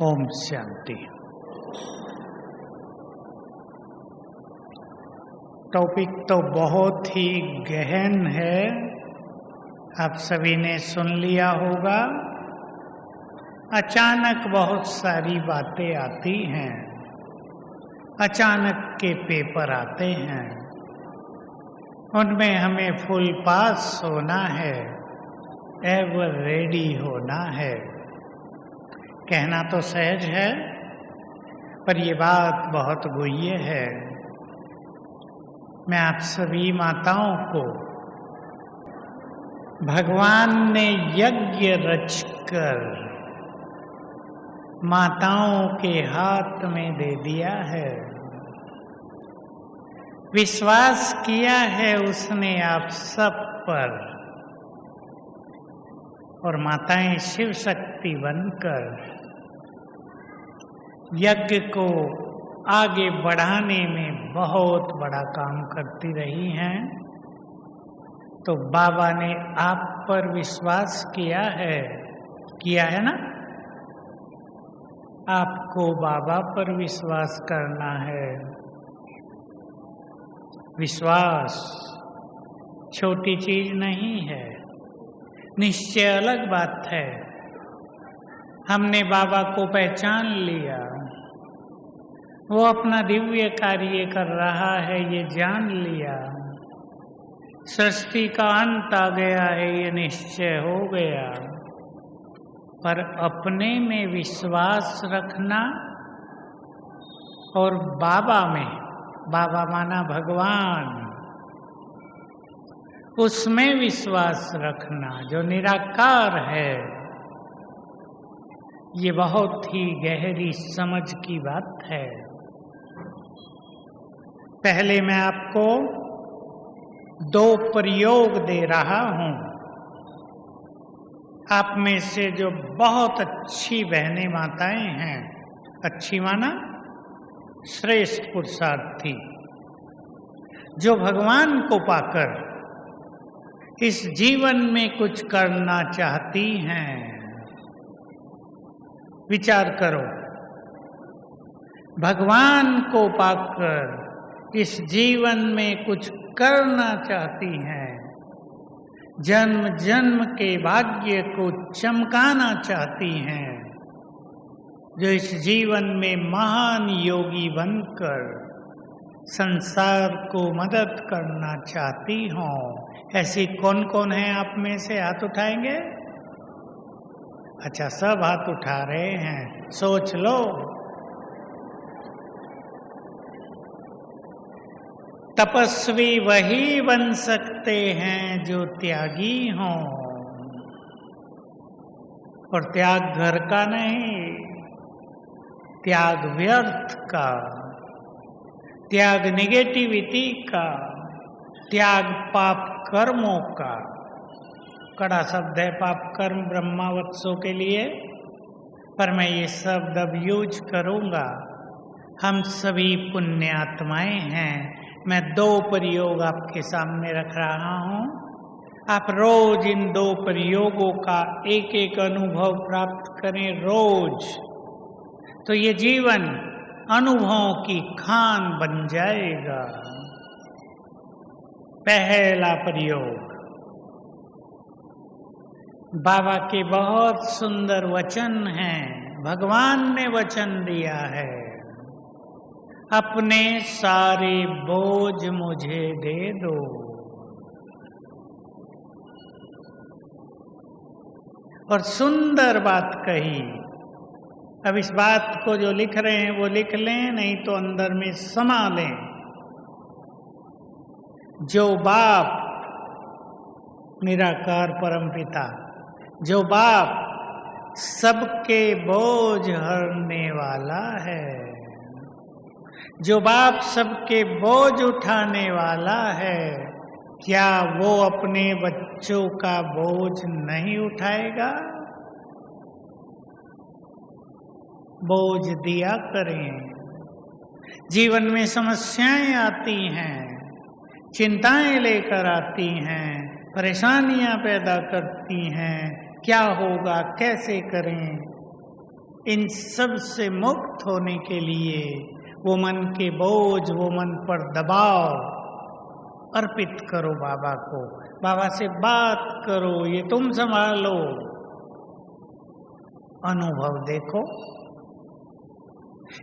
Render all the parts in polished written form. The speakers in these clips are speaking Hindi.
ओम शांति। टॉपिक तो बहुत ही गहन है, आप सभी ने सुन लिया होगा। अचानक बहुत सारी बातें आती हैं, अचानक के पेपर आते हैं, उनमें हमें फुल पास होना है, एवर रेडी होना है। कहना तो सहज है, पर ये बात बहुत गुह्य है। मैं आप सभी माताओं को भगवान ने यज्ञ रचकर माताओं के हाथ में दे दिया है। विश्वास किया है उसने आप सब पर, और माताएं शिव शक्ति बनकर यज्ञ को आगे बढ़ाने में बहुत बड़ा काम करती रही हैं। तो बाबा ने आप पर विश्वास किया है ना। आपको बाबा पर विश्वास करना है। विश्वास छोटी चीज नहीं है, निश्चय अलग बात है। हमने बाबा को पहचान लिया, वो अपना दिव्य कार्य कर रहा है ये जान लिया, सृष्टि का अंत आ गया है ये निश्चय हो गया। पर अपने में विश्वास रखना और बाबा में, बाबा माना भगवान, उसमें विश्वास रखना जो निराकार है, ये बहुत ही गहरी समझ की बात है। पहले मैं आपको दो प्रयोग दे रहा हूं। आप में से जो बहुत अच्छी बहनें माताएं हैं, अच्छी माना श्रेष्ठ पुरुषार्थी, जो भगवान को पाकर इस जीवन में कुछ करना चाहती हैं, विचार करो। भगवान को पाकर इस जीवन में कुछ करना चाहती हैं, जन्म जन्म के भाग्य को चमकाना चाहती हैं, जो इस जीवन में महान योगी बनकर संसार को मदद करना चाहती हों। ऐसी कौन कौन है आप में से? हाथ उठाएंगे? अच्छा, सब हाथ उठा रहे हैं। सोच लो। तपस्वी वही बन सकते हैं जो त्यागी हों, और त्याग घर का नहीं, त्याग व्यर्थ का, त्याग निगेटिविटी का, त्याग पाप कर्मों का। कड़ा शब्द है पाप कर्म ब्रह्मावत्सों के लिए, पर मैं ये शब्द अब यूज करूंगा। हम सभी पुण्य आत्माएं हैं। मैं दो प्रयोग आपके सामने रख रहा हूं। आप रोज इन दो प्रयोगों का एक एक अनुभव प्राप्त करें रोज, तो ये जीवन अनुभवों की खान बन जाएगा। पहला प्रयोग, बाबा के बहुत सुंदर वचन हैं। भगवान ने वचन दिया है, अपने सारे बोझ मुझे दे दो। और सुंदर बात कही। अब इस बात को जो लिख रहे हैं वो लिख लें, नहीं तो अंदर में समा लें। जो बाप निराकार परमपिता, जो बाप सबके बोझ हरने वाला है, जो बाप सबके बोझ उठाने वाला है, क्या वो अपने बच्चों का बोझ नहीं उठाएगा? बोझ दिया करें। जीवन में समस्याएं आती हैं, चिंताएं लेकर आती हैं, परेशानियां पैदा करती हैं। क्या होगा, कैसे करें? इन सब से मुक्त होने के लिए वो मन के बोझ, वो मन पर दबाव अर्पित करो बाबा को। बाबा से बात करो, ये तुम संभालो, अनुभव देखो।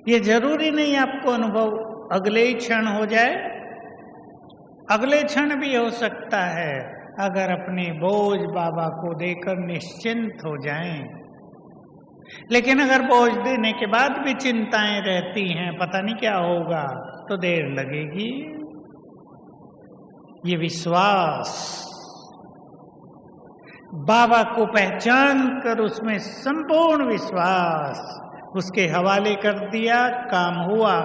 ये जरूरी नहीं आपको अनुभव अगले ही क्षण हो जाए, अगले क्षण भी हो सकता है अगर अपने बोझ बाबा को देकर निश्चिंत हो जाएं। लेकिन अगर बोझ देने के बाद भी चिंताएं रहती हैं, पता नहीं क्या होगा, तो देर लगेगी। ये विश्वास, बाबा को पहचान कर उसमें संपूर्ण विश्वास उसके हवाले कर दिया, काम हुआ।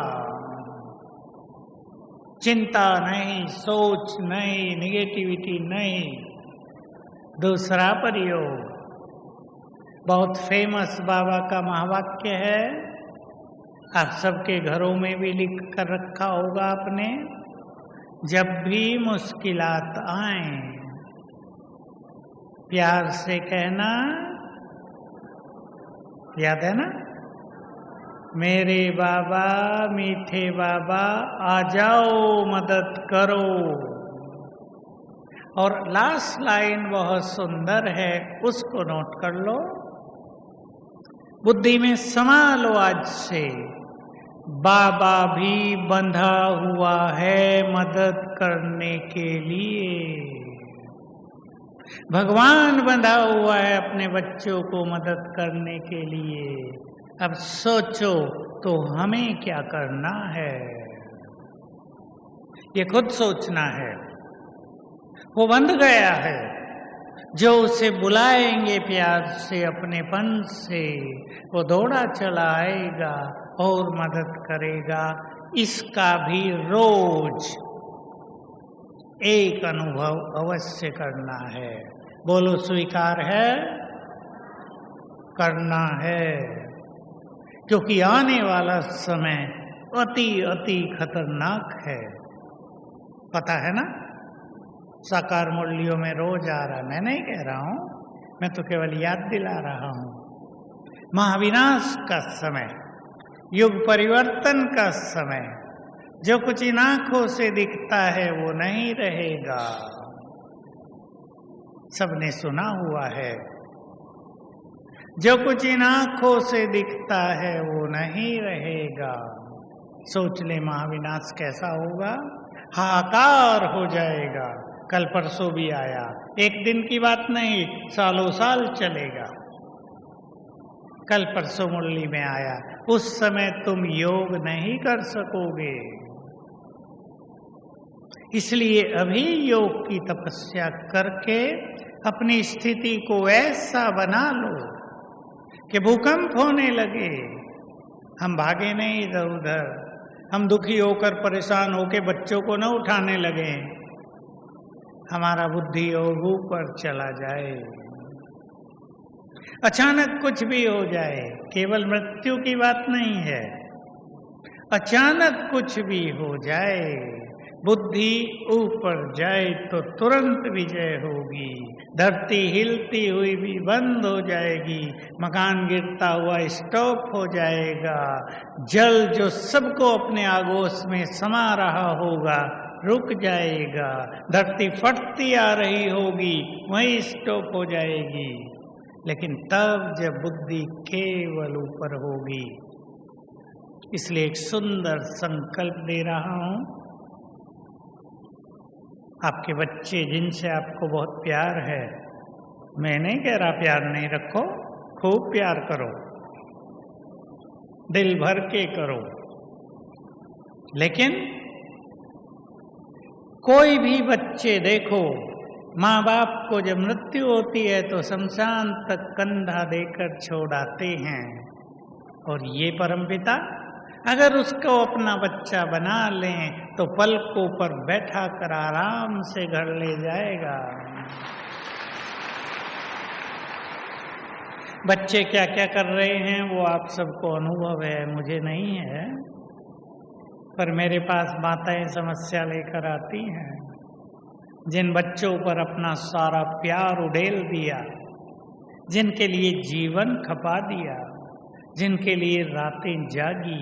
चिंता नहीं, सोच नहीं, निगेटिविटी नहीं। दूसरा प्रयोग बहुत फेमस बाबा का महावाक्य है, आप सबके घरों में भी लिख कर रखा होगा आपने। जब भी मुश्किलात आए, प्यार से कहना, याद है ना? मेरे बाबा, मीठे बाबा, आ जाओ मदद करो। और लास्ट लाइन बहुत सुंदर है, उसको नोट कर लो, बुद्धि में समा लो आज से। बाबा भी बंधा हुआ है मदद करने के लिए। भगवान बंधा हुआ है अपने बच्चों को मदद करने के लिए। अब सोचो तो हमें क्या करना है, ये खुद सोचना है। वो बंध गया है, जो उसे बुलाएंगे प्यार से, अपनेपन से, वो दौड़ा चला आएगा और मदद करेगा। इसका भी रोज एक अनुभव अवश्य करना है। बोलो स्वीकार है, करना है, क्योंकि आने वाला समय अति अति खतरनाक है। पता है ना? साकार मुरलियों में रोज आ रहा, मैं नहीं कह रहा हूं, मैं तो केवल याद दिला रहा हूं। महाविनाश का समय, युग परिवर्तन का समय, जो कुछ इन आंखों से दिखता है वो नहीं रहेगा। सबने सुना हुआ है, जो कुछ इन आंखों से दिखता है वो नहीं रहेगा। सोच ले महाविनाश कैसा होगा, हाहाकार हो जाएगा। कल परसों भी आया, एक दिन की बात नहीं, सालों साल चलेगा। कल परसों मुरली में आया, उस समय तुम योग नहीं कर सकोगे। इसलिए अभी योग की तपस्या करके अपनी स्थिति को ऐसा बना लो कि भूकंप होने लगे, हम भागे नहीं इधर उधर, हम दुखी होकर परेशान होकर बच्चों को न उठाने लगे, हमारा बुद्धि और ऊपर चला जाए। अचानक कुछ भी हो जाए, केवल मृत्यु की बात नहीं है, अचानक कुछ भी हो जाए, बुद्धि ऊपर जाए तो तुरंत विजय होगी। धरती हिलती हुई भी बंद हो जाएगी, मकान गिरता हुआ स्टॉप हो जाएगा, जल जो सबको अपने आगोश में समा रहा होगा रुक जाएगा, धरती फटती आ रही होगी वहीं स्टॉप हो जाएगी। लेकिन तब जब बुद्धि केवल ऊपर होगी। इसलिए एक सुंदर संकल्प दे रहा हूं, आपके बच्चे जिनसे आपको बहुत प्यार है, मैं नहीं कह रहा प्यार नहीं रखो, खूब प्यार करो, दिल भर के करो, लेकिन कोई भी बच्चे देखो, माँ बाप को जब मृत्यु होती है तो शमशान तक कंधा देकर छोड़ आते हैं। और ये परमपिता अगर उसको अपना बच्चा बना लें तो पलकों पर बैठा कर आराम से घर ले जाएगा। बच्चे क्या क्या कर रहे हैं वो आप सबको अनुभव है, मुझे नहीं है, पर मेरे पास माताएं समस्या लेकर आती हैं, जिन बच्चों पर अपना सारा प्यार उड़ेल दिया, जिनके लिए जीवन खपा दिया, जिनके लिए रातें जागी,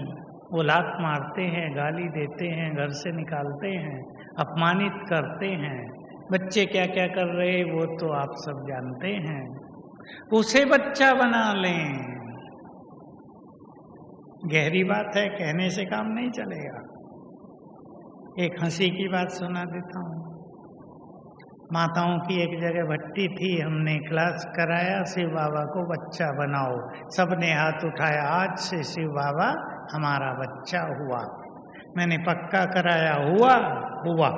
वो लात मारते हैं, गाली देते हैं, घर से निकालते हैं, अपमानित करते हैं। बच्चे क्या क्या कर रहे हैं वो तो आप सब जानते हैं। उसे बच्चा बना लें। गहरी बात है, कहने से काम नहीं चलेगा। एक हंसी की बात सुना देता हूँ। माताओं की एक जगह भट्टी थी, हमने क्लास कराया शिव बाबा को बच्चा बनाओ। सबने हाथ उठाया, आज से शिव बाबा हमारा बच्चा हुआ। मैंने पक्का कराया, हुआ।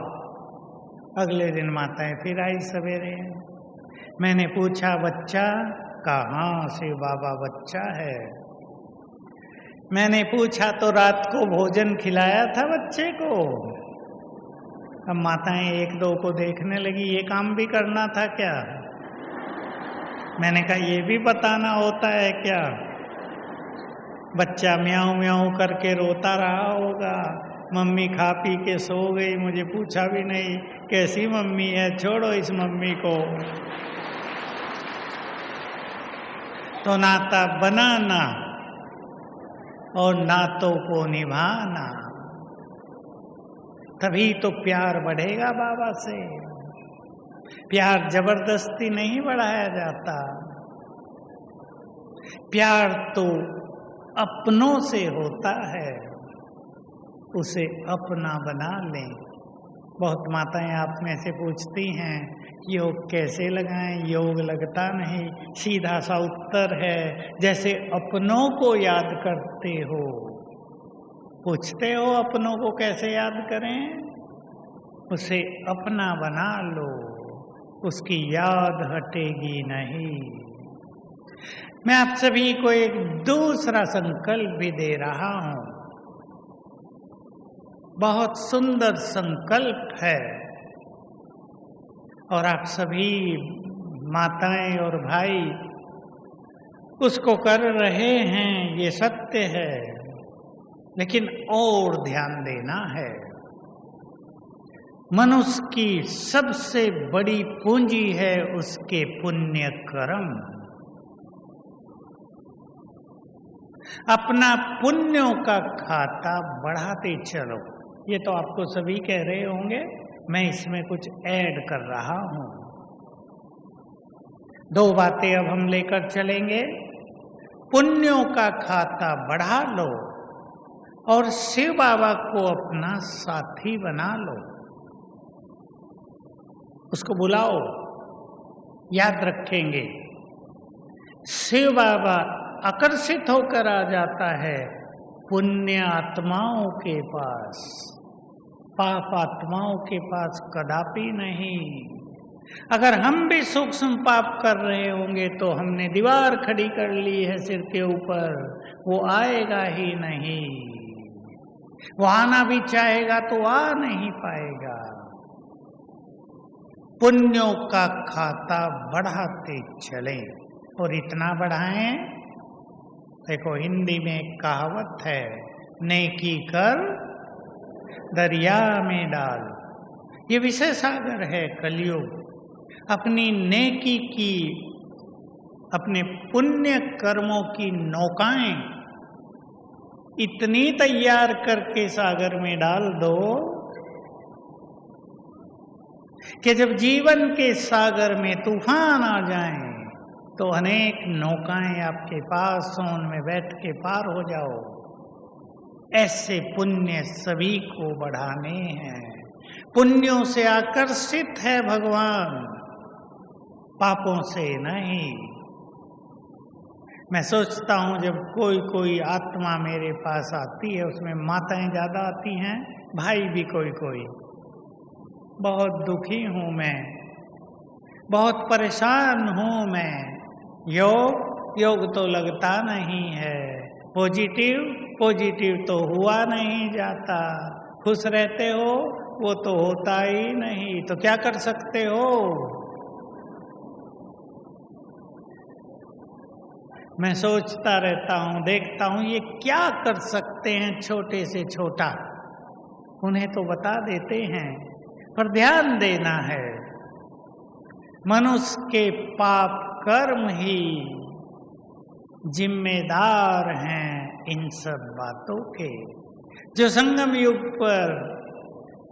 अगले दिन माताएं फिर आई सवेरे। मैंने पूछा बच्चा कहाँ? शिव बाबा बच्चा है। मैंने पूछा तो रात को भोजन खिलाया था बच्चे को। अब माताएं एक दो को देखने लगी, ये काम भी करना था क्या? मैंने कहा ये भी बताना होता है क्या? बच्चा म्याऊं म्याऊं करके रोता रहा होगा, मम्मी खा पी के सो गई, मुझे पूछा भी नहीं कैसी मम्मी है, छोड़ो इस मम्मी को। तो नाता बनाना और नातों को निभाना, तभी तो प्यार बढ़ेगा बाबा से। प्यार जबरदस्ती नहीं बढ़ाया जाता, प्यार तो अपनों से होता है, उसे अपना बना लें। बहुत माताएं आप में से पूछती हैं योग कैसे लगाएं, योग लगता नहीं। सीधा सा उत्तर है, जैसे अपनों को याद करते हो। पूछते हो अपनों को कैसे याद करें? उसे अपना बना लो, उसकी याद हटेगी नहीं। मैं आप सभी को एक दूसरा संकल्प भी दे रहा हूं। बहुत सुंदर संकल्प है और आप सभी माताएं और भाई उसको कर रहे हैं, ये सत्य है। लेकिन और ध्यान देना है, मनुष्य की सबसे बड़ी पूंजी है उसके पुण्य कर्म। अपना पुण्यों का खाता बढ़ाते चलो। ये तो आपको सभी कह रहे होंगे, मैं इसमें कुछ ऐड कर रहा हूं। दो बातें अब हम लेकर चलेंगे। पुण्यों का खाता बढ़ा लो और शिव बाबा को अपना साथी बना लो। उसको बुलाओ, याद रखेंगे। शिव बाबा आकर्षित होकर आ जाता है पुण्य आत्माओं के पास, पाप आत्माओं के पास कदापि नहीं। अगर हम भी सूक्ष्म पाप कर रहे होंगे तो हमने दीवार खड़ी कर ली है सिर के ऊपर, वो आएगा ही नहीं। वो आना भी चाहेगा तो आ नहीं पाएगा। पुण्यों का खाता बढ़ाते चले और इतना बढ़ाएं। देखो हिंदी में एक कहावत है, नेकी कर दरिया में डाल। ये विषय सागर है कलयुग। अपनी नेकी की, अपने पुण्य कर्मों की नौकाएं इतनी तैयार करके सागर में डाल दो कि जब जीवन के सागर में तूफान आ जाएं तो अनेक नौकाएं आपके पास हो, उनमें बैठ के पार हो जाओ। ऐसे पुण्य सभी को बढ़ाने हैं। पुण्यों से आकर्षित है भगवान, पापों से नहीं। मैं सोचता हूं जब कोई आत्मा मेरे पास आती है, उसमें माताएं ज्यादा आती हैं, भाई भी कोई। बहुत दुखी हूं मैं, बहुत परेशान हूं मैं। योग तो लगता नहीं है, पॉजिटिव तो हुआ नहीं जाता। खुश रहते हो वो तो होता ही नहीं, तो क्या कर सकते हो? मैं सोचता रहता हूं, देखता हूं ये क्या कर सकते हैं छोटे से छोटा, उन्हें तो बता देते हैं। पर ध्यान देना है, मनुष्य के पाप कर्म ही जिम्मेदार हैं इन सब बातों के। जो संगम युग पर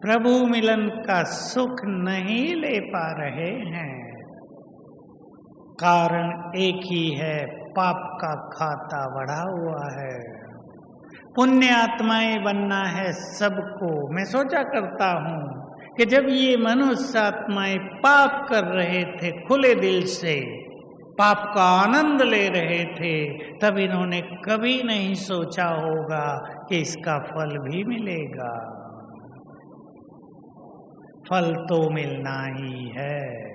प्रभु मिलन का सुख नहीं ले पा रहे हैं, कारण एक ही है, पाप का खाता बढ़ा हुआ है। पुण्य आत्माएं बनना है सबको। मैं सोचा करता हूँ कि जब ये मनुष्य आत्माएं पाप कर रहे थे, खुले दिल से पाप का आनंद ले रहे थे, तब इन्होंने कभी नहीं सोचा होगा कि इसका फल भी मिलेगा। फल तो मिलना ही है।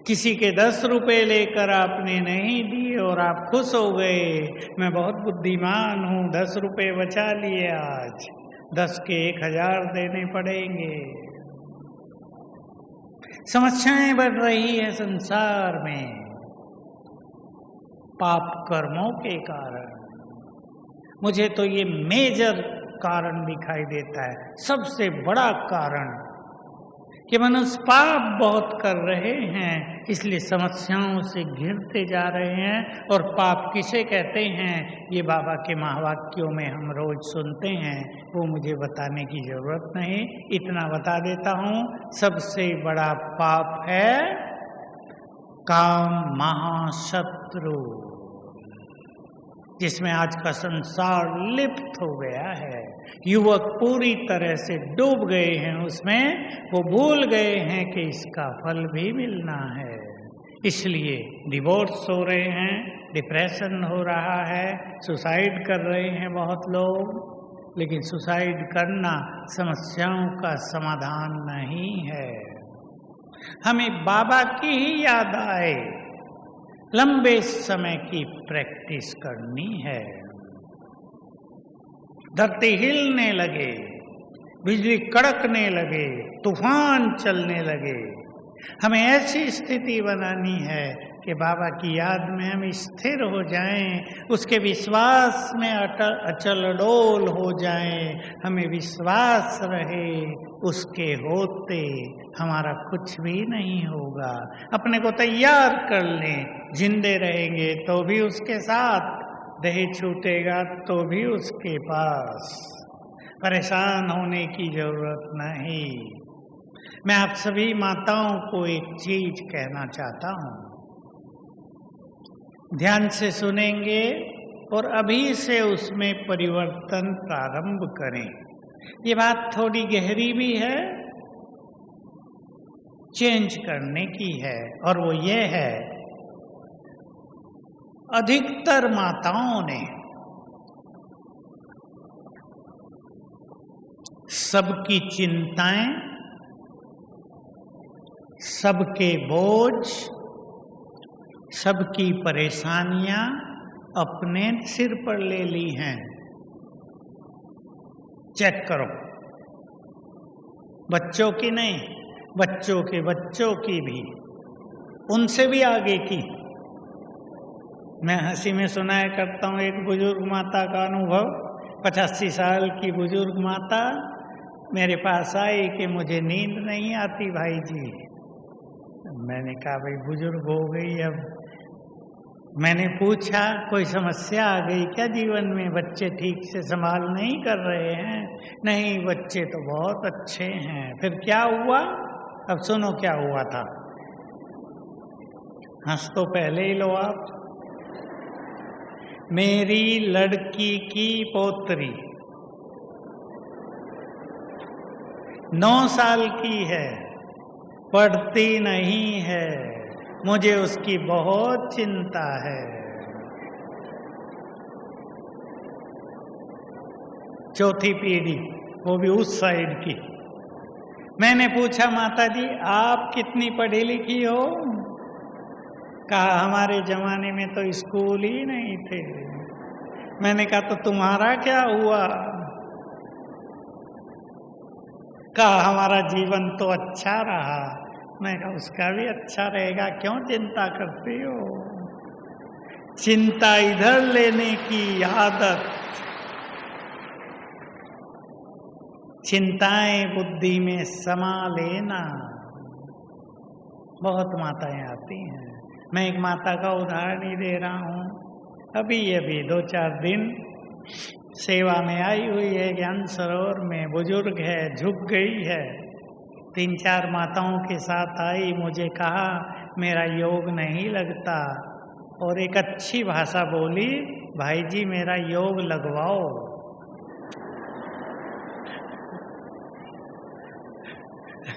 किसी के 10 रुपए लेकर आपने नहीं दिए और आप खुश हो गए, मैं बहुत बुद्धिमान हूँ, 10 रुपए बचा लिए, आज 10 के 1000 देने पड़ेंगे। समस्याएं बढ़ रही है संसार में पाप कर्मों के कारण। मुझे तो ये मेजर कारण दिखाई देता है, सबसे बड़ा कारण, कि मनुष्य पाप बहुत कर रहे हैं, इसलिए समस्याओं से घिरते जा रहे हैं। और पाप किसे कहते हैं, ये बाबा के महावाक्यों में हम रोज सुनते हैं, वो मुझे बताने की जरूरत नहीं, इतना बता देता हूँ। सबसे बड़ा पाप है काम महाशत्रु, जिसमें आज का संसार लिप्त हो गया है। युवक पूरी तरह से डूब गए हैं उसमें, वो भूल गए हैं कि इसका फल भी मिलना है। इसलिए डिवोर्स हो रहे हैं, डिप्रेशन हो रहा है, सुसाइड कर रहे हैं बहुत लोग। लेकिन सुसाइड करना समस्याओं का समाधान नहीं है। हमें बाबा की ही याद आए, लंबे समय की प्रैक्टिस करनी है। धरती हिलने लगे, बिजली कड़कने लगे, तूफान चलने लगे, हमें ऐसी स्थिति बनानी है कि बाबा की याद में हम स्थिर हो जाएं, उसके विश्वास में अचल अडोल हो जाएं। हमें विश्वास रहे उसके होते हमारा कुछ भी नहीं होगा। अपने को तैयार कर लें, जिंदे रहेंगे तो भी उसके साथ, देह छूटेगा तो भी उसके पास। परेशान होने की जरूरत नहीं। मैं आप सभी माताओं को एक चीज कहना चाहता हूँ, ध्यान से सुनेंगे और अभी से उसमें परिवर्तन प्रारंभ करें। ये बात थोड़ी गहरी भी है, चेंज करने की है, और वो ये है, अधिकतर माताओं ने सबकी चिंताएं, सबके बोझ, सबकी परेशानियां अपने सिर पर ले ली हैं। चेक करो, बच्चों की नहीं, बच्चों के बच्चों की भी, उनसे भी आगे की। मैं हंसी में सुनाया करता हूँ एक बुजुर्ग माता का अनुभव। 85 साल की बुजुर्ग माता मेरे पास आई कि मुझे नींद नहीं आती भाई जी। मैंने कहा भाई बुजुर्ग हो गई अब। मैंने पूछा कोई समस्या आ गई क्या जीवन में, बच्चे ठीक से संभाल नहीं कर रहे हैं? नहीं, बच्चे तो बहुत अच्छे हैं। फिर क्या हुआ? अब सुनो क्या हुआ था। हंस तो पहले ही लो आप। मेरी लड़की की पोतरी 9 साल की है, पढ़ती नहीं है, मुझे उसकी बहुत चिंता है। चौथी पीढ़ी, वो भी उस साइड की। मैंने पूछा माता जी आप कितनी पढ़ी लिखी हो? कहा हमारे जमाने में तो स्कूल ही नहीं थे। मैंने कहा तो तुम्हारा क्या हुआ? कहा हमारा जीवन तो अच्छा रहा। मैं कहा उसका भी अच्छा रहेगा, क्यों चिंता करती हो? चिंता इधर लेने की आदत, चिंताएं बुद्धि में समा लेना। बहुत माताएं आती हैं। मैं एक माता का उदाहरण ही दे रहा हूँ। अभी अभी 2-4 दिन सेवा में आई हुई है ज्ञान सरोवर में, बुजुर्ग है, झुक गई है। 3-4 माताओं के साथ आई, मुझे कहा मेरा योग नहीं लगता, और एक अच्छी भाषा बोली, भाई जी मेरा योग लगवाओ।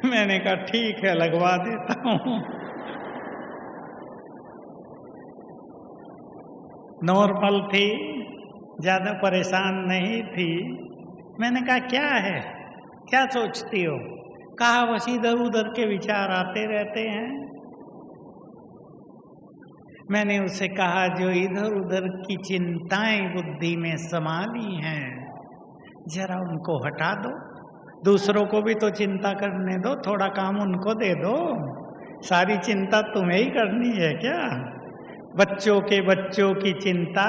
मैंने कहा ठीक है लगवा देता हूँ। नॉर्मल थी, ज्यादा परेशान नहीं थी। मैंने कहा क्या है, क्या सोचती हो? कहा बस इधर उधर के विचार आते रहते हैं। मैंने उसे कहा जो इधर उधर की चिंताएं बुद्धि में समा ली हैं, जरा उनको हटा दो। दूसरों को भी तो चिंता करने दो, थोड़ा काम उनको दे दो। सारी चिंता तुम्हें ही करनी है क्या? बच्चों की चिंता।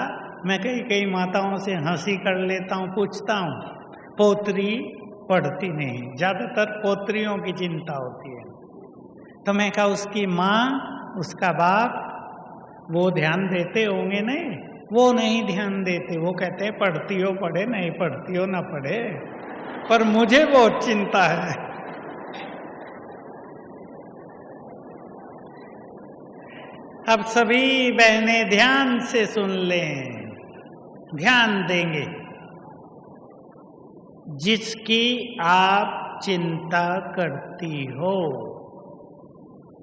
मैं कई माताओं से हंसी कर लेता हूँ, पूछता हूँ, पोतरी पढ़ती नहीं, ज्यादातर पोतरियों की चिंता होती है। तो मैं कहा उसकी माँ, उसका बाप, वो ध्यान देते होंगे? नहीं, वो नहीं ध्यान देते। वो कहते हैं पढ़ती हो पढ़े, नहीं पढ़ती हो ना पढ़े, पर मुझे बहुत चिंता है। अब सभी बहनें ध्यान से सुन लें, ध्यान देंगे। जिसकी आप चिंता करती हो,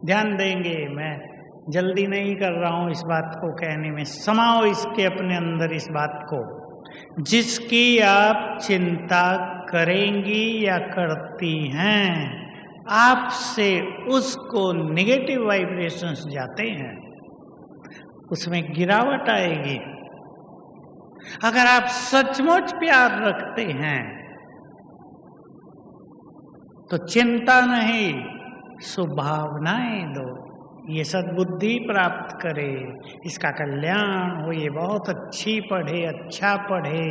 ध्यान देंगे। मैं जल्दी नहीं कर रहा हूं इस बात को कहने में, समाओ इसके अपने अंदर इस बात को। जिसकी आप चिंता करेंगी या करती हैं, आपसे उसको नेगेटिव वाइब्रेशंस जाते हैं, उसमें गिरावट आएगी। अगर आप सचमुच प्यार रखते हैं तो चिंता नहीं, शुभभावनाएं दो, ये सद्बुद्धि प्राप्त करे, इसका कल्याण हो, ये बहुत अच्छी पढ़े, अच्छा पढ़े।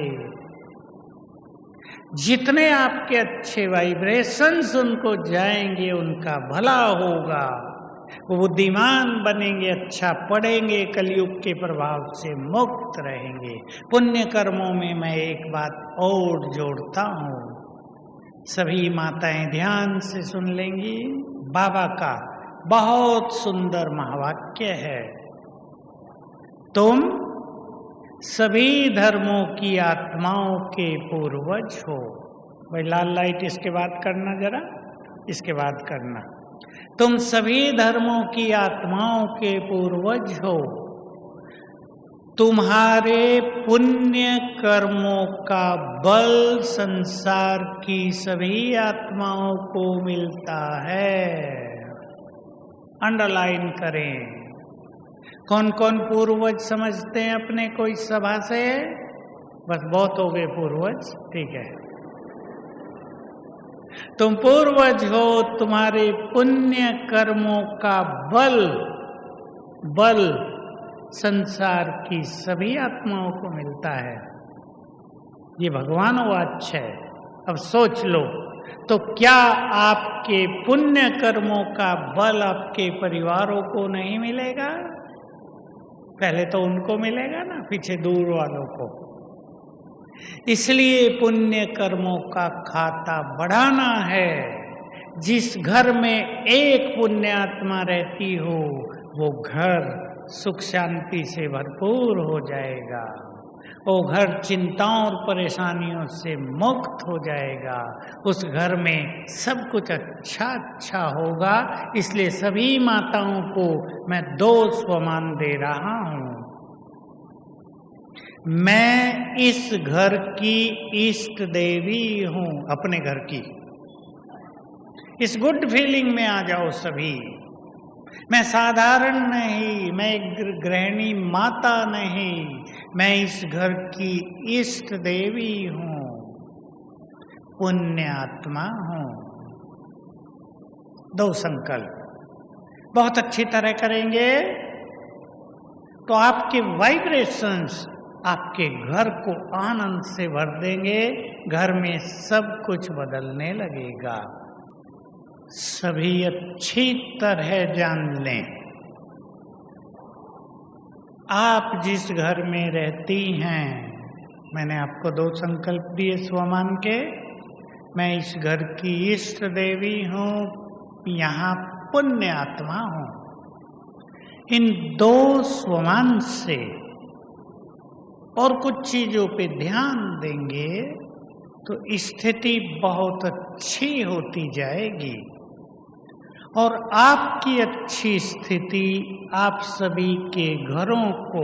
जितने आपके अच्छे वाइब्रेशंस उनको जाएंगे, उनका भला होगा, वो बुद्धिमान बनेंगे, अच्छा पढ़ेंगे, कलयुग के प्रभाव से मुक्त रहेंगे। पुण्य कर्मों में मैं एक बात और जोड़ता हूँ, सभी माताएं ध्यान से सुन लेंगी। बाबा का बहुत सुंदर महावाक्य है, तुम सभी धर्मों की आत्माओं के पूर्वज हो। भाई लाल लाइट इसके बाद करना, जरा इसके बाद करना। तुम सभी धर्मों की आत्माओं के पूर्वज हो। तुम्हारे पुण्य कर्मों का बल संसार की सभी आत्माओं को मिलता है। अंडरलाइन करें। कौन कौन पूर्वज समझते हैं अपने को इस सभा से? बस बहुत हो गए पूर्वज, ठीक है। तुम पूर्वज हो, तुम्हारे पुण्य कर्मों का बल संसार की सभी आत्माओं को मिलता है। ये भगवान वाच है। अब सोच लो, तो क्या आपके पुण्य कर्मों का बल आपके परिवारों को नहीं मिलेगा? पहले तो उनको मिलेगा ना, पीछे दूर वालों को। इसलिए पुण्य कर्मों का खाता बढ़ाना है। जिस घर में एक पुण्यात्मा रहती हो, वो घर सुख शांति से भरपूर हो जाएगा। वो घर चिंताओं और परेशानियों से मुक्त हो जाएगा। उस घर में सब कुछ अच्छा होगा। इसलिए सभी माताओं को मैं 2 स्वमान दे रहा हूं। मैं इस घर की इष्ट देवी हूं, अपने घर की। इस गुड फीलिंग में आ जाओ सभी। मैं साधारण नहीं, मैं एक गृहिणी माता नहीं, मैं इस घर की इष्ट देवी हूं, पुण्य आत्मा हूं। 2 संकल्प बहुत अच्छी तरह करेंगे तो आपके वाइब्रेशंस आपके घर को आनंद से भर देंगे। घर में सब कुछ बदलने लगेगा। सभी अच्छी तरह जान लें, आप जिस घर में रहती हैं, मैंने आपको 2 संकल्प दिए स्वमान के। मैं इस घर की इष्ट देवी हूँ, यहाँ पुण्य आत्मा हूँ। इन 2 स्वमान से और कुछ चीजों पे ध्यान देंगे तो स्थिति बहुत अच्छी होती जाएगी और आपकी अच्छी स्थिति आप सभी के घरों को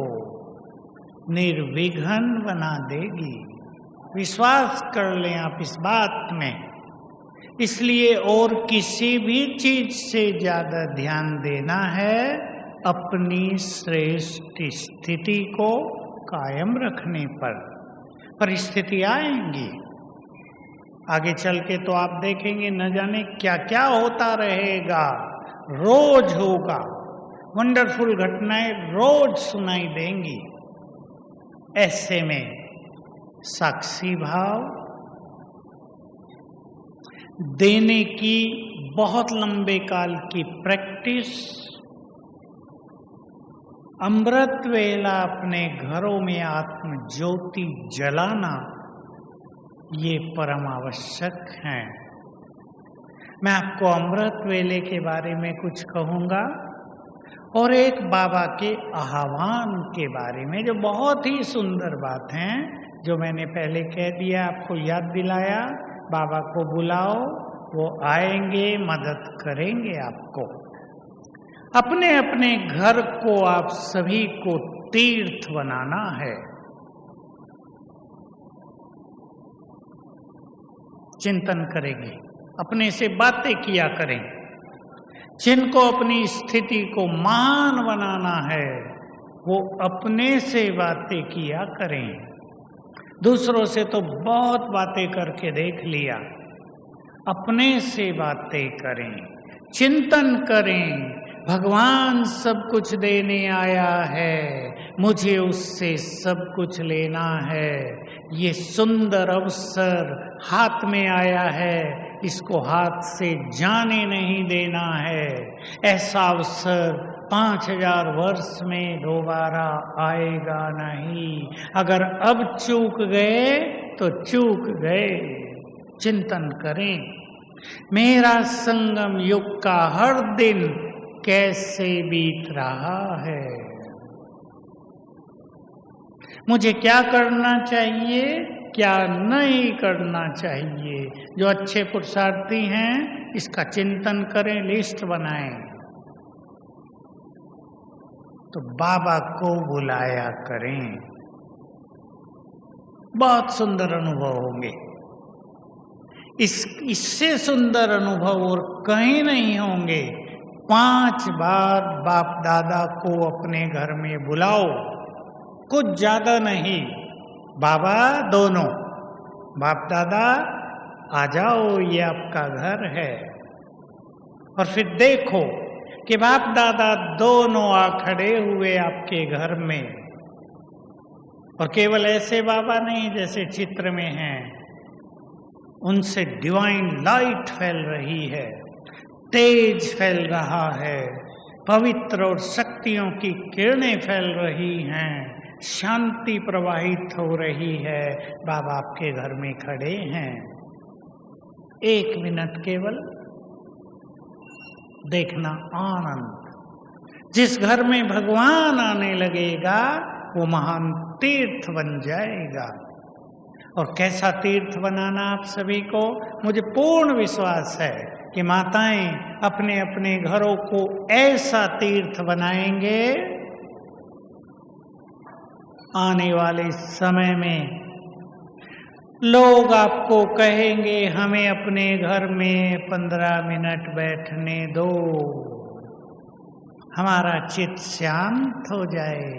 निर्विघ्न बना देगी। विश्वास कर लें आप इस बात में। इसलिए और किसी भी चीज से ज्यादा ध्यान देना है अपनी श्रेष्ठ स्थिति को कायम रखने पर। परिस्थिति आएंगी आगे चल के तो आप देखेंगे न जाने क्या क्या होता रहेगा, रोज होगा, वंडरफुल घटनाएं रोज सुनाई देंगी। ऐसे में साक्षी भाव देने की बहुत लंबे काल की प्रैक्टिस, अमृत वेला अपने घरों में आत्म ज्योति जलाना, ये परम आवश्यक है। मैं आपको अमृत वेले के बारे में कुछ कहूँगा और एक बाबा के आह्वान के बारे में, जो बहुत ही सुंदर बात है, जो मैंने पहले कह दिया, आपको याद दिलाया। बाबा को बुलाओ, वो आएंगे, मदद करेंगे आपको। अपने अपने घर को आप सभी को तीर्थ बनाना है। चिंतन करेंगे, अपने से बातें किया करें। जिनको अपनी स्थिति को महान बनाना है वो अपने से बातें किया करें। दूसरों से तो बहुत बातें करके देख लिया, अपने से बातें करें, चिंतन करें। भगवान सब कुछ देने आया है, मुझे उससे सब कुछ लेना है। ये सुंदर अवसर हाथ में आया है, इसको हाथ से जाने नहीं देना है। ऐसा अवसर 5000 वर्ष में दोबारा आएगा नहीं। अगर अब चूक गए तो चूक गए। चिंतन करें, मेरा संगम युग का हर दिन कैसे बीत रहा है, मुझे क्या करना चाहिए, क्या नहीं करना चाहिए। जो अच्छे पुरुषार्थी हैं इसका चिंतन करें, लिस्ट बनाएं। तो बाबा को बुलाया करें, बहुत सुंदर अनुभव होंगे। इससे सुंदर अनुभव और कहीं नहीं होंगे। 5 बार बाप दादा को अपने घर में बुलाओ, कुछ ज्यादा नहीं, बाबा दोनों, बाप दादा आ जाओ, ये आपका घर है। और फिर देखो कि बाप दादा दोनों आ खड़े हुए आपके घर में। और केवल ऐसे बाबा नहीं जैसे चित्र में हैं, उनसे डिवाइन लाइट फैल रही है, तेज फैल रहा है, पवित्र और शक्तियों की किरणें फैल रही हैं, शांति प्रवाहित हो रही है। बाबा आपके घर में खड़े हैं। 1 मिनट केवल देखना आनंद। जिस घर में भगवान आने लगेगा वो महान तीर्थ बन जाएगा। और कैसा तीर्थ बनाना आप सभी को, मुझे पूर्ण विश्वास है कि माताएं अपने अपने घरों को ऐसा तीर्थ बनाएंगे, आने वाले समय में लोग आपको कहेंगे हमें अपने घर में 15 मिनट बैठने दो, हमारा चित्त शांत हो जाए।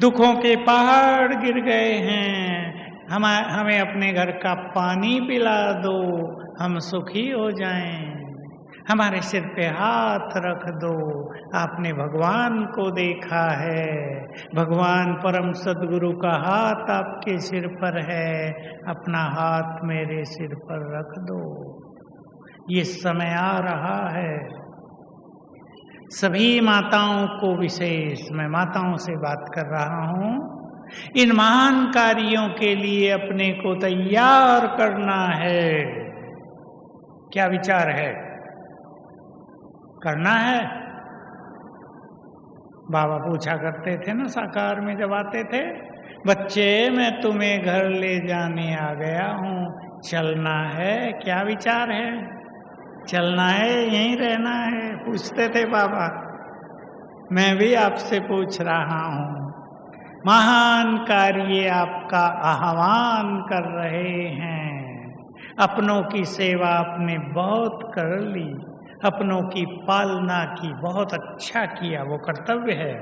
दुखों के पहाड़ गिर गए हैं, हमें अपने घर का पानी पिला दो, हम सुखी हो जाएं। हमारे सिर पे हाथ रख दो। आपने भगवान को देखा है, भगवान परम सद्गुरु का हाथ आपके सिर पर है, अपना हाथ मेरे सिर पर रख दो। ये समय आ रहा है, सभी माताओं को विशेष, मैं माताओं से बात कर रहा हूं, इन महान कार्यों के लिए अपने को तैयार करना है। क्या विचार है? करना है? बाबा पूछा करते थे ना साकार में जब आते थे, बच्चे मैं तुम्हें घर ले जाने आ गया हूँ, चलना है? क्या विचार है? चलना है, यहीं रहना है? पूछते थे बाबा। मैं भी आपसे पूछ रहा हूँ, महान कार्य आपका आह्वान कर रहे हैं। अपनों की सेवा आपने बहुत कर ली, अपनों की पालना की, बहुत अच्छा किया, वो कर्तव्य है।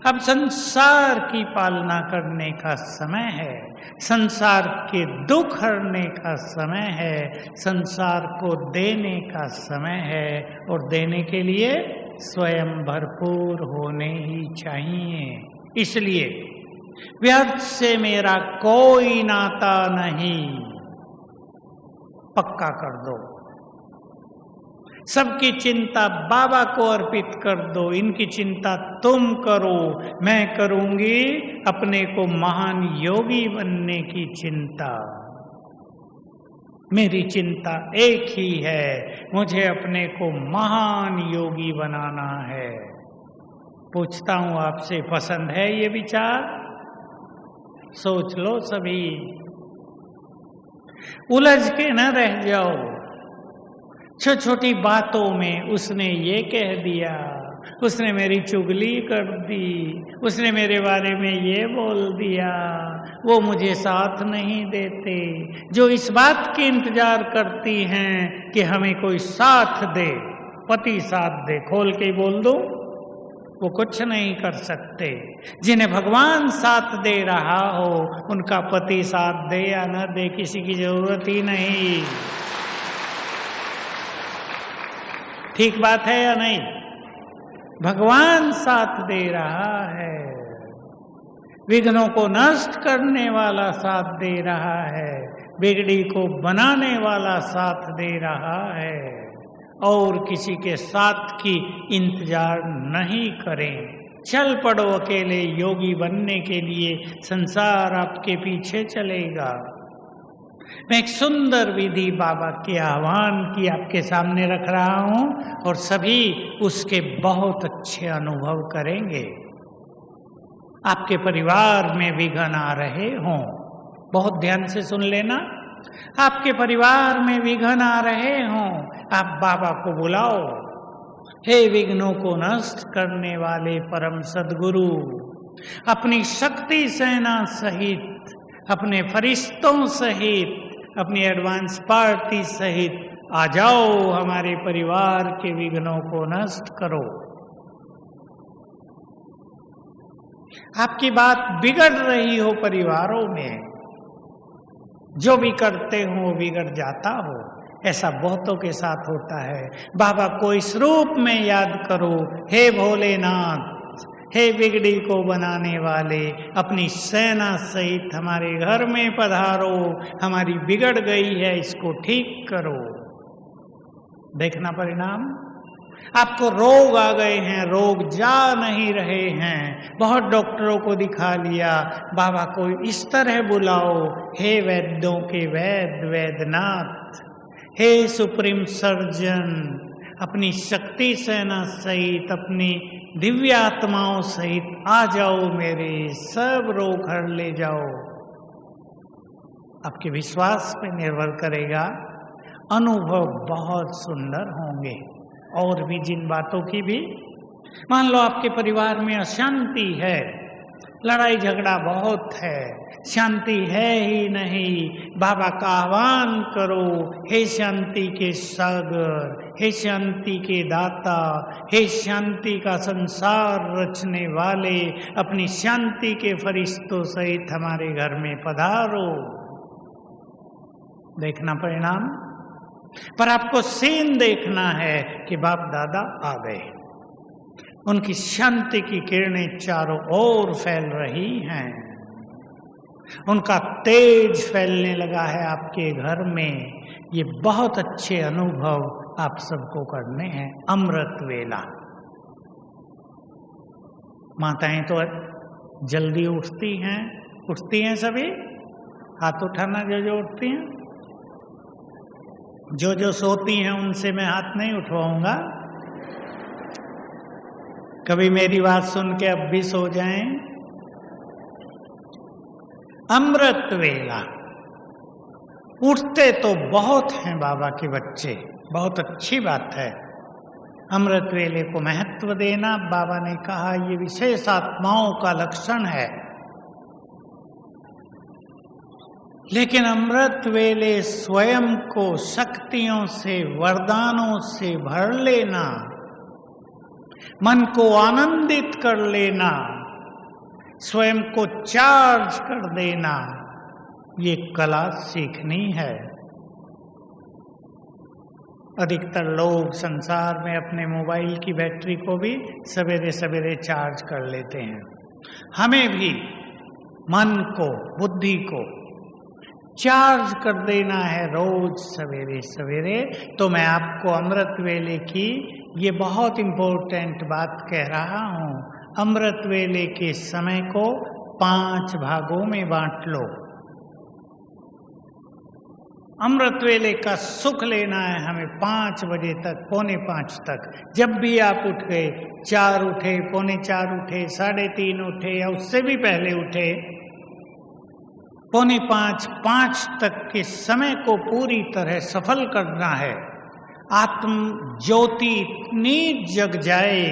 अब संसार की पालना करने का समय है, संसार के दुख हरने का समय है, संसार को देने का समय है, और देने के लिए स्वयं भरपूर होने ही चाहिए। इसलिए व्यर्थ से मेरा कोई नाता नहीं, पक्का कर दो। सबकी चिंता बाबा को अर्पित कर दो, इनकी चिंता तुम करो, मैं करूंगी अपने को महान योगी बनने की चिंता। मेरी चिंता एक ही है, मुझे अपने को महान योगी बनाना है। पूछता हूं आपसे, पसंद है ये विचार? सोच लो सभी, उलझ के न रह जाओ। छोटी छोटी बातों में उसने ये कह दिया, उसने मेरी चुगली कर दी, उसने मेरे बारे में ये बोल दिया, वो मुझे साथ नहीं देते। जो इस बात के इंतजार करती हैं कि हमें कोई साथ दे, पति साथ दे, खोल के बोल दो, वो कुछ नहीं कर सकते। जिन्हें भगवान साथ दे रहा हो, उनका पति साथ दे या न दे, किसी की जरूरत ही नहीं। ठीक बात है या नहीं? भगवान साथ दे रहा है, विघ्नों को नष्ट करने वाला साथ दे रहा है, बिगड़ी को बनाने वाला साथ दे रहा है, और किसी के साथ की इंतजार नहीं करें। चल पड़ो अकेले योगी बनने के लिए, संसार आपके पीछे चलेगा। मैं एक सुंदर विधि बाबा के आह्वान की आपके सामने रख रहा हूं, और सभी उसके बहुत अच्छे अनुभव करेंगे। आपके परिवार में विघ्न आ रहे हों, बहुत ध्यान से सुन लेना। आपके परिवार में विघ्न आ रहे हों, आप बाबा को बुलाओ। हे विघ्नों को नष्ट करने वाले परम सद्गुरु, अपनी शक्ति सेना सहित, अपने फरिश्तों सहित, अपनी एडवांस पार्टी सहित आ जाओ, हमारे परिवार के विघ्नों को नष्ट करो। आपकी बात बिगड़ रही हो परिवारों में, जो भी करते हो बिगड़ जाता हो, ऐसा बहुतों के साथ होता है। बाबा को इस रूप में याद करो, हे भोलेनाथ, हे बिगड़ी को बनाने वाले, अपनी सेना सहित हमारे घर में पधारो, हमारी बिगड़ गई है, इसको ठीक करो। देखना परिणाम, आपको रोग आ गए हैं, रोग जा नहीं रहे हैं, बहुत डॉक्टरों को दिखा लिया, बाबा को इस तरह बुलाओ, हे वैद्यों के वैद्य वैद्यनाथ, हे सुप्रीम सर्जन, अपनी शक्ति सेना सहित, अपनी दिव्य आत्माओं सहित आ जाओ, मेरे सब रोग हर ले जाओ। आपके विश्वास पे निर्भर करेगा, अनुभव बहुत सुंदर होंगे। और भी जिन बातों की भी, मान लो आपके परिवार में अशांति है, लड़ाई झगड़ा बहुत है, शांति है ही नहीं, बाबा का आह्वान करो, हे शांति के सागर, हे शांति के दाता, हे शांति का संसार रचने वाले, अपनी शांति के फरिश्तों सहित हमारे घर में पधारो। देखना परिणाम, पर आपको सीन देखना है कि बाप दादा आ गए, उनकी शांति की किरणें चारों ओर फैल रही हैं, उनका तेज फैलने लगा है आपके घर में। ये बहुत अच्छे अनुभव आप सबको करने हैं। अमृत वेला, माताएं तो जल्दी उठती हैं सभी। हाथ उठाना जो जो उठती हैं। जो जो सोती हैं उनसे मैं हाथ नहीं उठवाऊंगा। कभी मेरी बात सुन के अब भी सो जाएं। अमृत वेला। उठते तो बहुत हैं बाबा के बच्चे, बहुत अच्छी बात है। अमृत वेले को महत्व देना, बाबा ने कहा, ये विशेष आत्माओं का लक्षण है। लेकिन अमृत वेले स्वयं को शक्तियों से, वरदानों से भर लेना, मन को आनंदित कर लेना, स्वयं को चार्ज कर देना, ये कला सीखनी है। अधिकतर लोग संसार में अपने मोबाइल की बैटरी को भी सवेरे सवेरे चार्ज कर लेते हैं। हमें भी मन को, बुद्धि को चार्ज कर देना है रोज सवेरे सवेरे। तो मैं आपको अमृत वेले की ये बहुत इंपॉर्टेंट बात कह रहा हूँ। अमृत वेले के समय को 5 भागों में बांट लो। अमृत वेले का सुख लेना है हमें 5 बजे तक, 4:45 तक। जब भी आप उठ गए, 4 उठे, 4:45 उठे, 3:30 उठे या उससे भी पहले उठे, 4:45, 5 तक के समय को पूरी तरह सफल करना है। आत्म ज्योति इतनी जग जाए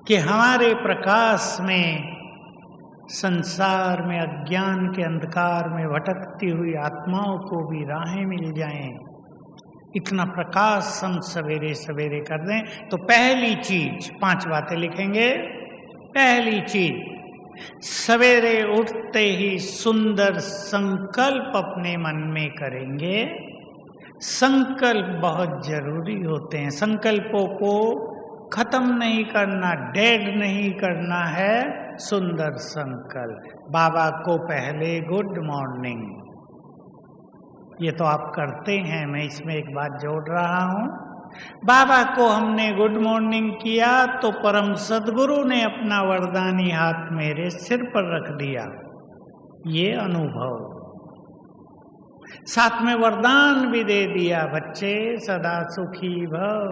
कि हमारे प्रकाश में संसार में अज्ञान के अंधकार में भटकती हुई आत्माओं को भी राहें मिल जाएं। इतना प्रकाश हम सवेरे सवेरे कर दें। तो पहली चीज, 5 बातें लिखेंगे। पहली चीज, सवेरे उठते ही सुंदर संकल्प अपने मन में करेंगे। संकल्प बहुत जरूरी होते हैं। संकल्पों को खत्म नहीं करना, डेड नहीं करना है। सुंदर संकल्प। बाबा को पहले गुड मॉर्निंग, ये तो आप करते हैं, मैं इसमें एक बात जोड़ रहा हूं। बाबा को हमने गुड मॉर्निंग किया तो परम सद्गुरु ने अपना वरदानी हाथ मेरे सिर पर रख दिया। ये अनुभव, साथ में वरदान भी दे दिया, बच्चे सदा सुखी भव,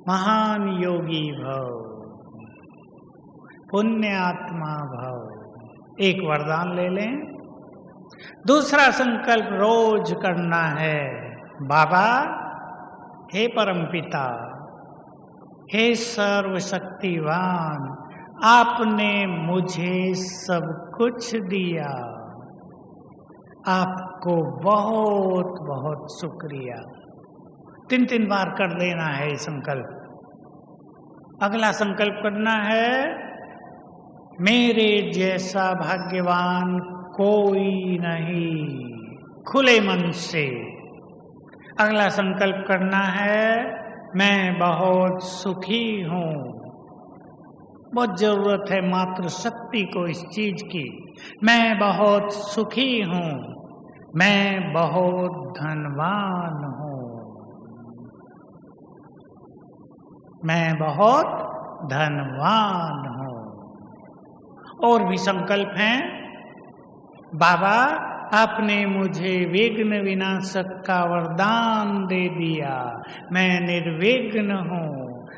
महान योगी भव, पुण्य आत्मा भव। एक वरदान ले लें। दूसरा संकल्प रोज करना है। बाबा, हे परमपिता, हे सर्वशक्तिवान, आपने मुझे सब कुछ दिया, आपको बहुत बहुत शुक्रिया। 3 बार कर देना है ये संकल्प। अगला संकल्प करना है, मेरे जैसा भाग्यवान कोई नहीं, खुले मन से। अगला संकल्प करना है, मैं बहुत सुखी हूँ। बहुत जरूरत है मात्र शक्ति को इस चीज की। मैं बहुत सुखी हूँ, मैं बहुत धनवान हूँ, मैं बहुत धनवान हूँ। और भी संकल्प हैं। बाबा, आपने मुझे विघ्न विनाशक का वरदान दे दिया, मैं निर्विघ्न हूँ,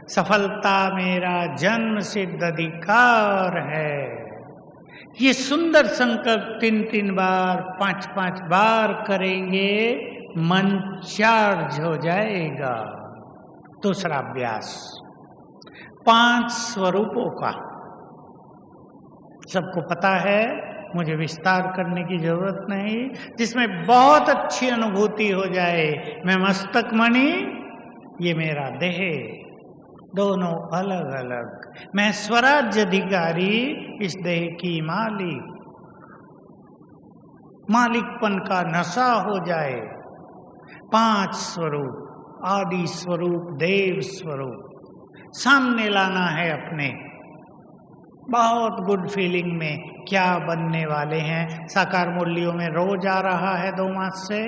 सफलता मेरा जन्म सिद्ध अधिकार है। ये सुंदर संकल्प 3 बार, 5 बार करेंगे, मन चार्ज हो जाएगा। दूसरा अभ्यास, 5 स्वरूपों का। सबको पता है, मुझे विस्तार करने की जरूरत नहीं, जिसमें बहुत अच्छी अनुभूति हो जाए। मैं मस्तक मणि, ये मेरा देह, दोनों अलग अलग। मैं स्वराज्य अधिकारी, इस देह की मालिकपन का नशा हो जाए। 5 स्वरूप, आदि स्वरूप, देव स्वरूप सामने लाना है अपने। बहुत गुड फीलिंग में क्या बनने वाले हैं। साकार मुरलियों में रोज आ रहा है 2 मास से,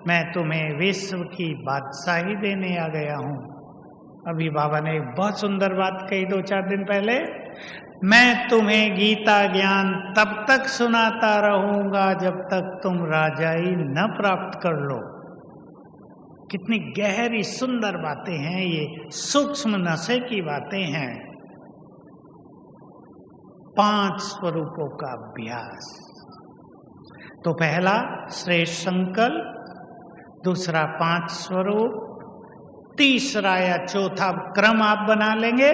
मैं तुम्हें विश्व की बादशाही देने आ गया हूँ। अभी बाबा ने एक बहुत सुंदर बात कही 2-4 दिन पहले, मैं तुम्हें गीता ज्ञान तब तक सुनाता रहूंगा जब तक तुम राजाई न प्राप्त कर लो। कितनी गहरी सुंदर बातें हैं ये, सूक्ष्म नशे की बातें हैं। 5 स्वरूपों का अभ्यास। तो पहला श्रेष्ठ संकल्प, दूसरा 5 स्वरूप, तीसरा या चौथा क्रम आप बना लेंगे,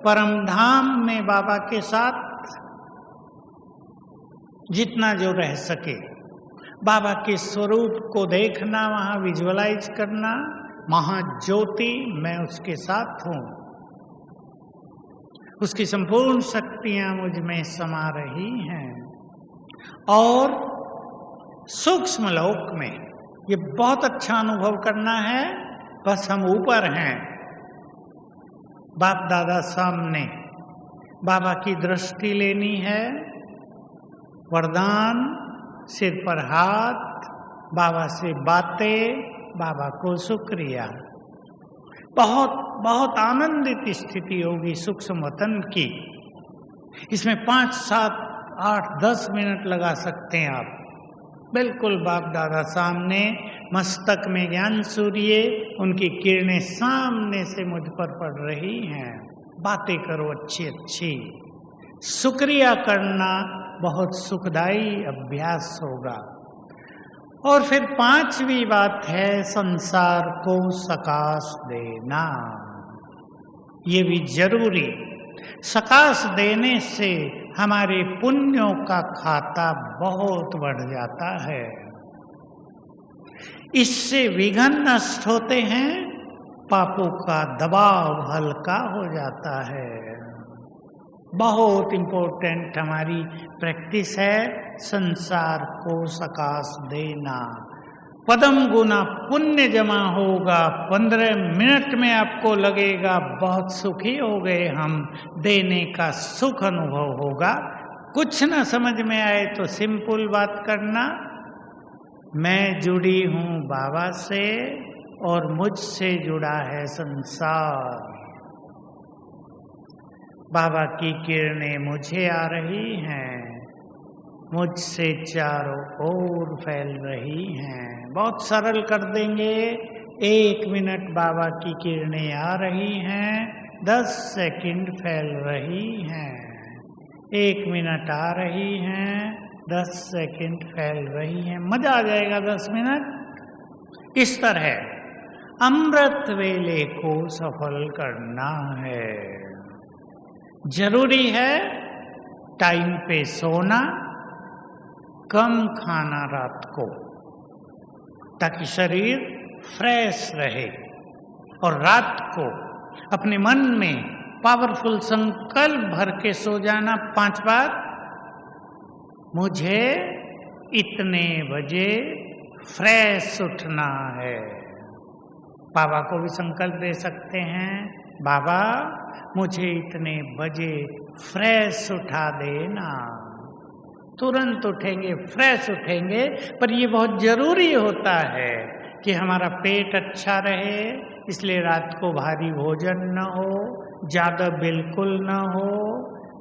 परम धाम में बाबा के साथ जितना जो रह सके, बाबा के स्वरूप को देखना, वहां विजुअलाइज करना, महाज्योति मैं उसके साथ हूं, उसकी संपूर्ण शक्तियां मुझ में समा रही हैं। और सूक्ष्म लोक में ये बहुत अच्छा अनुभव करना है, बस हम ऊपर हैं, बाप दादा सामने, बाबा की दृष्टि लेनी है, वरदान, सिर पर हाथ, बाबा से बातें, बाबा को शुक्रिया। बहुत बहुत आनंदित स्थिति होगी सूक्ष्म वतन की। इसमें 5, 7, 8, 10 मिनट लगा सकते हैं आप। बिल्कुल बाप दादा सामने, मस्तक में ज्ञान सूर्य, उनकी किरणें सामने से मुझ पर पड़ रही हैं। बातें करो अच्छी अच्छी, शुक्रिया करना बहुत सुखदायी अभ्यास होगा। और फिर 5वीं बात है संसार को सकाश देना। ये भी जरूरी। सकाश देने से हमारे पुण्यों का खाता बहुत बढ़ जाता है। इससे विघ्न नष्ट होते हैं, पापों का दबाव हल्का हो जाता है। बहुत इंपॉर्टेंट हमारी प्रैक्टिस है संसार को सकाश देना। पदम गुना पुण्य जमा होगा, 15 मिनट में आपको लगेगा बहुत सुखी हो गए हम, देने का सुख अनुभव होगा। कुछ न समझ में आए तो सिंपल बात करना, मैं जुड़ी हूँ बाबा से और मुझसे जुड़ा है संसार। बाबा की किरणें मुझे आ रही हैं, मुझसे चारों ओर फैल रही हैं। बहुत सरल कर देंगे। 1 मिनट बाबा की किरणें आ रही हैं, 10 सेकंड फैल रही हैं। 1 मिनट आ रही हैं, 10 सेकंड फैल रही हैं। मजा आ जाएगा 10 मिनट। इस तरह अमृत वेले को सफल करना है। जरूरी है टाइम पे सोना, कम खाना रात को, ताकि शरीर फ्रेश रहे। और रात को अपने मन में पावरफुल संकल्प भर के सो जाना 5 बार, मुझे इतने बजे फ्रेश उठना है। बाबा को भी संकल्प दे सकते हैं, बाबा मुझे इतने बजे फ्रेश उठा देना। तुरंत उठेंगे, फ्रेश उठेंगे। पर ये बहुत जरूरी होता है कि हमारा पेट अच्छा रहे, इसलिए रात को भारी भोजन न हो, ज़्यादा बिल्कुल न हो,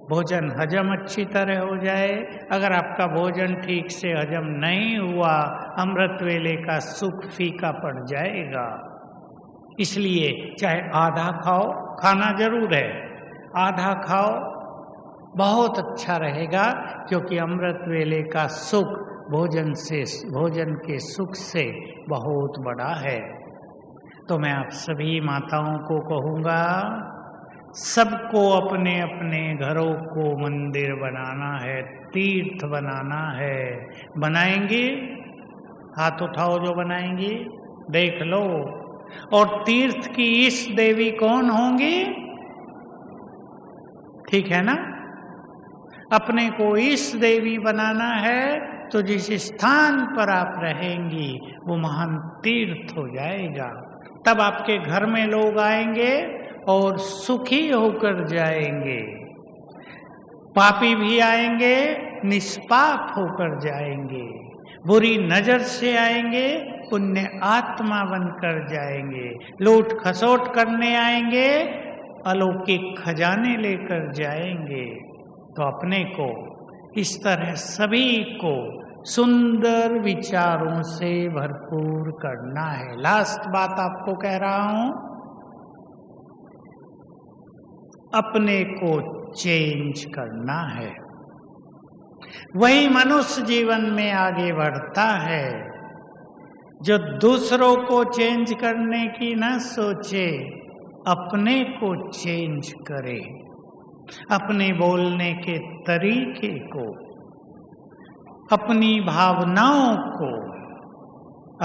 भोजन हजम अच्छी तरह हो जाए। अगर आपका भोजन ठीक से हजम नहीं हुआ, अमृत वेले का सुख फीका पड़ जाएगा। इसलिए चाहे आधा खाओ, खाना जरूर है, आधा खाओ, बहुत अच्छा रहेगा, क्योंकि अमृत वेले का सुख भोजन के सुख से बहुत बड़ा है। तो मैं आप सभी माताओं को कहूँगा, सबको अपने अपने घरों को मंदिर बनाना है, तीर्थ बनाना है। बनाएंगे? हाथ उठाओ जो बनाएंगे, देख लो। और तीर्थ की इस देवी कौन होंगी? ठीक है ना? अपने को इस देवी बनाना है, तो जिस स्थान पर आप रहेंगी वो महान तीर्थ हो जाएगा। तब आपके घर में लोग आएंगे और सुखी होकर जाएंगे। पापी भी आएंगे, निष्पाप होकर जाएंगे। बुरी नजर से आएंगे, पुण्य आत्मा बनकर जाएंगे। लूट खसोट करने आएंगे, अलौकिक खजाने लेकर जाएंगे। तो अपने को इस तरह सभी को सुंदर विचारों से भरपूर करना है। लास्ट बात आपको कह रहा हूं, अपने को चेंज करना है। वही मनुष्य जीवन में आगे बढ़ता है जो दूसरों को चेंज करने की न सोचे, अपने को चेंज करे। अपने बोलने के तरीके को, अपनी भावनाओं को,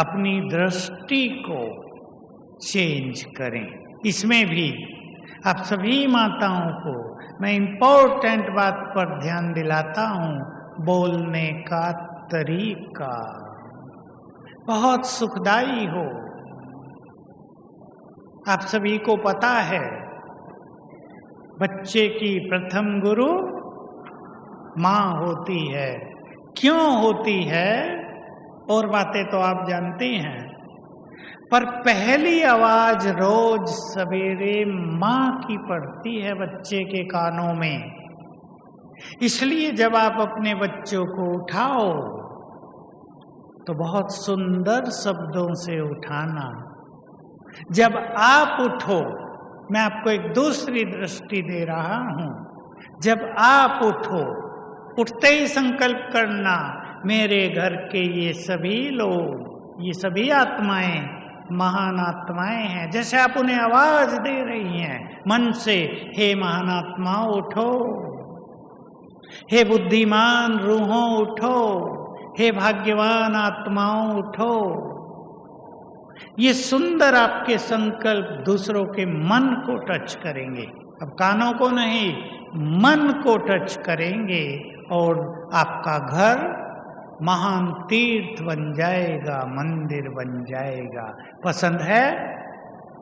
अपनी दृष्टि को चेंज करें। इसमें भी आप सभी माताओं को मैं इम्पोर्टेंट बात पर ध्यान दिलाता हूं, बोलने का तरीका बहुत सुखदाई हो। आप सभी को पता है, बच्चे की प्रथम गुरु माँ होती है। क्यों होती है और बातें तो आप जानते हैं, पर पहली आवाज रोज सवेरे माँ की पड़ती है बच्चे के कानों में। इसलिए जब आप अपने बच्चों को उठाओ तो बहुत सुंदर शब्दों से उठाना। जब आप उठो, मैं आपको एक दूसरी दृष्टि दे रहा हूं, जब आप उठो, उठते ही संकल्प करना, मेरे घर के ये सभी लोग, ये सभी आत्माएं महान आत्माएं हैं। जैसे आप उन्हें आवाज दे रही हैं मन से, हे महान आत्मा उठो, हे बुद्धिमान रूहों उठो, हे भाग्यवान आत्माओं उठो। ये सुंदर आपके संकल्प दूसरों के मन को टच करेंगे। अब कानों को नहीं, मन को टच करेंगे और आपका घर महान तीर्थ बन जाएगा, मंदिर बन जाएगा। पसंद है?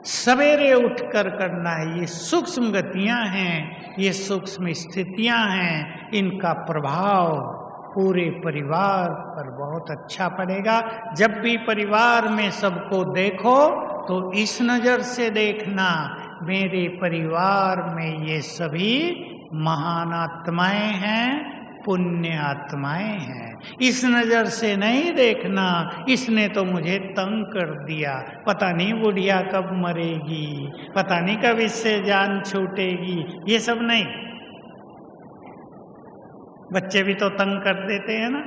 सवेरे उठकर करना है। ये सूक्ष्म गतियां हैं, ये सूक्ष्म स्थितियां हैं, इनका प्रभाव पूरे परिवार पर बहुत अच्छा पड़ेगा। जब भी परिवार में सबको देखो तो इस नजर से देखना, मेरे परिवार में ये सभी महान आत्माएं हैं, पुण्य आत्माएं हैं। इस नजर से नहीं देखना, इसने तो मुझे तंग कर दिया, पता नहीं बुढ़िया कब मरेगी, पता नहीं कब इससे जान छूटेगी, ये सब नहीं। बच्चे भी तो तंग कर देते हैं ना।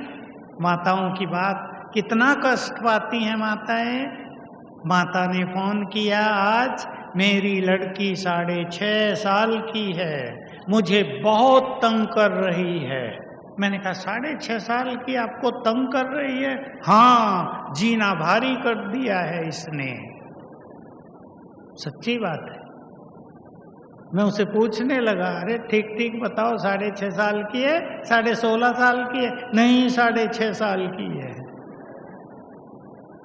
माताओं की बात कितना कष्ट पाती हैं माताएं। माता ने फोन किया, आज मेरी लड़की 6.5 साल की है, मुझे बहुत तंग कर रही है। मैंने कहा 6.5 साल की आपको तंग कर रही है? हाँ, जीना भारी कर दिया है इसने। सच्ची बात है। मैं उसे पूछने लगा, अरे ठीक ठीक बताओ, 6.5 साल की है, 16.5 साल की है? नहीं, 6.5 साल की है।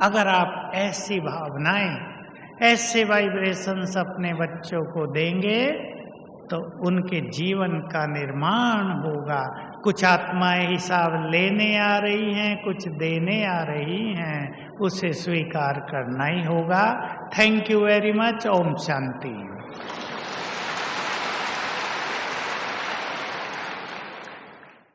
अगर आप ऐसी भावनाएं, ऐसे वाइब्रेशंस अपने बच्चों को देंगे तो उनके जीवन का निर्माण होगा। कुछ आत्माएं हिसाब लेने आ रही हैं, कुछ देने आ रही हैं, उसे स्वीकार करना ही होगा। Thank you very much. ओम शांति।